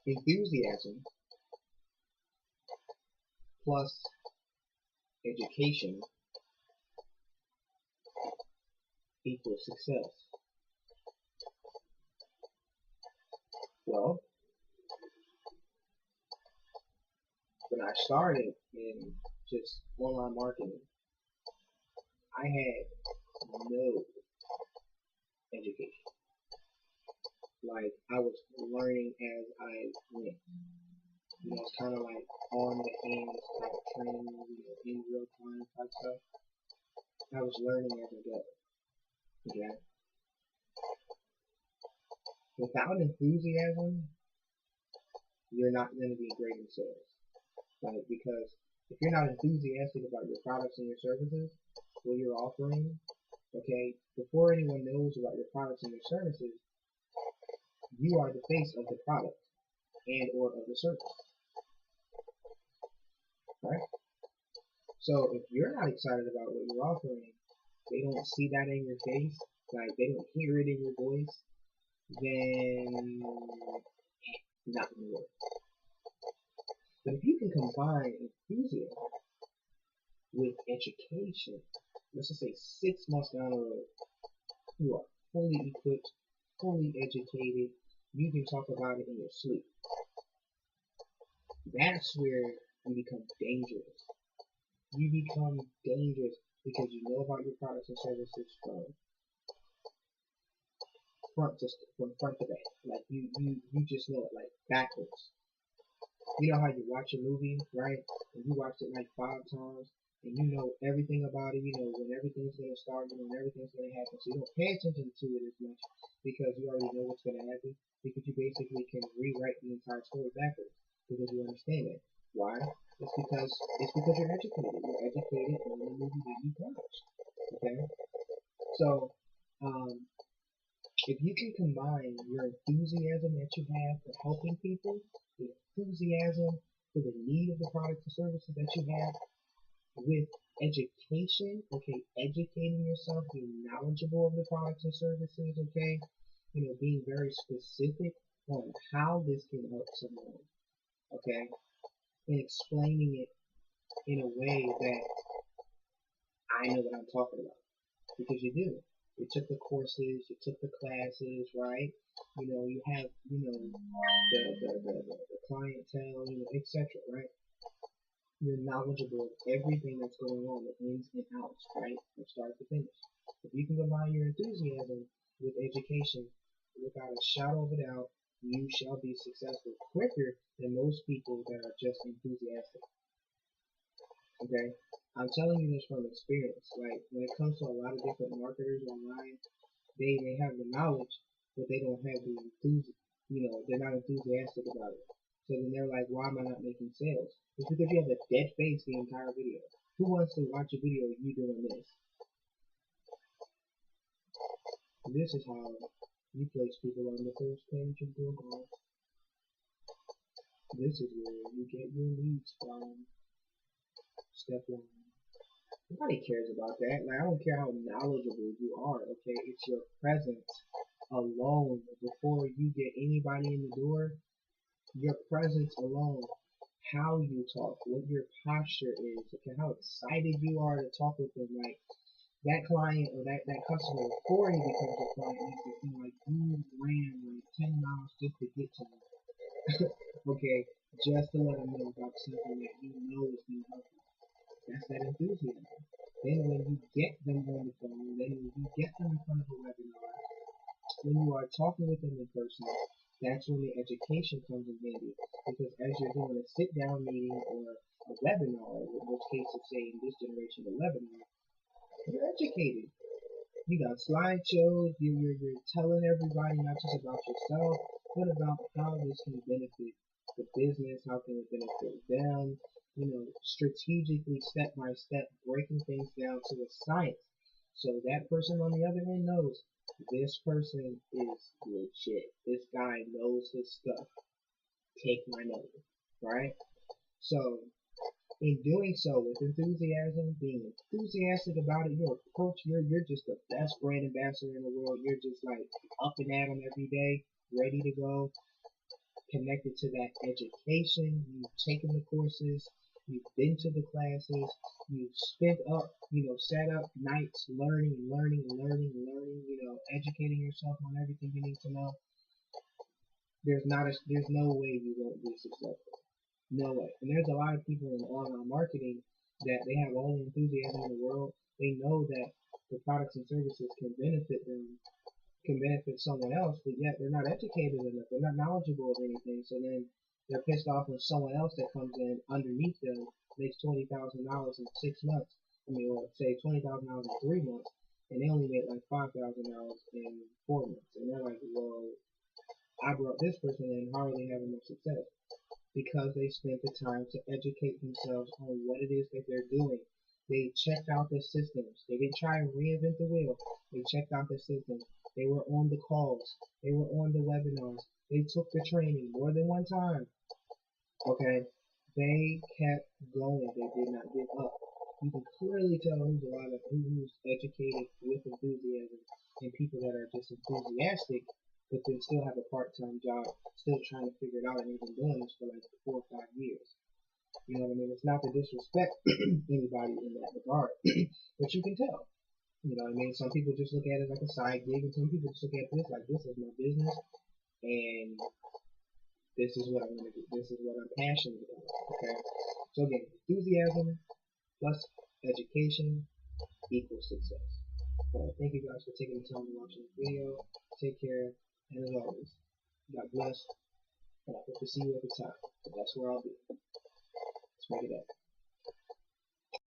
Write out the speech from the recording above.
Enthusiasm plus education equals success. Well, when I started in just online marketing, I had no education. Like I was learning as I went. It's kind of like on the hands type training, in real time type stuff. I was learning as I go. Okay. Without enthusiasm, you're not going to be great in sales. Like because if you're not enthusiastic about your products and your services, what you're offering, okay, before anyone knows about your products and your services, you are the face of the product and or of the service, right? So if you're not excited about what you're offering, they don't see that in your face, like they don't hear it in your voice, then not gonna work. But if you can combine enthusiasm with education, let's just say 6 months down the road, you are fully equipped, fully educated, you can talk about it in your sleep. That's where you become dangerous. You become dangerous because you know about your products and services from front to back. Like you just know it like backwards. You know how you watch a movie, right? And you watch it like 5 times, and you know everything about it. You know when everything's gonna start, you know when everything's gonna happen. So you don't pay attention to it as much because you already know what's gonna happen. Because you basically can rewrite the entire story backwards because you understand it. Why? It's because you're educated. You're educated on the movie that you watched. Okay, so um, if you can combine your enthusiasm that you have for helping people, the enthusiasm for the need of the products and services that you have, with education, okay, educating yourself, being knowledgeable of the products and services, okay, being very specific on how this can help someone, okay, and explaining it in a way that I know what I'm talking about because you do. You took the courses, you took the classes, right? You have, the clientele, etc., right? You're knowledgeable of everything that's going on, the ins and outs, right? From start to finish. If you can combine your enthusiasm with education, without a shadow of a doubt, you shall be successful quicker than most people that are just enthusiastic. Okay? I'm telling you this from experience. Like when it comes to a lot of different marketers online, they have the knowledge, but they don't have the enthusiasm. They're not enthusiastic about it. So then they're like, why am I not making sales? It's because you have a dead face the entire video. Who wants to watch a video of you doing this? This is how you place people on the first page of Google. This is where you get your leads from. Step one. Nobody cares about that. Like I don't care how knowledgeable you are. Okay, it's your presence alone before you get anybody in the door. Your presence alone, how you talk, what your posture is, okay, how excited you are to talk with them. Like that client or that customer before he becomes a client needs to feel like you ran like 10 miles just to get to them. Okay, just to let them know about something that you know is going to help you. That's that enthusiasm. Then when you get them on the phone, then when you get them in front of a webinar, when you are talking with them in person, that's when the education comes in handy. Because as you're doing a sit down meeting or a webinar, in which case it's say in this generation a webinar, you're educated. You got slideshows, you're telling everybody not just about yourself, but about how this can benefit the business, how can it benefit them, strategically step by step, breaking things down to a science. So that person on the other end knows this person is legit. This guy knows his stuff. Take my number, right? So in doing so with enthusiasm, being enthusiastic about it, your approach, you're just the best brand ambassador in the world. You're just like up and at 'em every day, ready to go. connected to that education. You've taken the courses. You've been to the classes. You've spent up, sat up nights learning, educating yourself on everything you need to know. There's no way you won't be successful. No way. And there's a lot of people in online marketing that they have all the enthusiasm in the world. They know that the products and services can benefit them, can benefit someone else, but yet they're not educated enough. They're not knowledgeable of anything. So then they're pissed off when someone else that comes in underneath them makes $20,000 in 6 months. Or say $20,000 in 3 months, and they only made like $5,000 in 4 months. And they're like, well, I brought this person in. How are they having no success? Because they spent the time to educate themselves on what it is that they're doing. They checked out the systems. They didn't try and reinvent the wheel. They checked out the systems. They were on the calls. They were on the webinars. They took the training more than one time. Okay? They kept going. They did not give up. You can clearly tell who's educated with enthusiasm and people that are just enthusiastic but then still have a part-time job, still trying to figure it out, and they've been doing this for like 4 or 5 years. You know what I mean? It's not to disrespect anybody in that regard, but you can tell. You know what I mean? Some people just look at it like a side gig, and some people just look at this like this is my business, and this is what I'm gonna do. This is what I'm passionate about. Okay. So again, enthusiasm plus education equals success. Thank you guys for taking the time to watch this video. Take care, and as always, God bless, and I hope to see you at the top. But that's where I'll be. Let's make it up.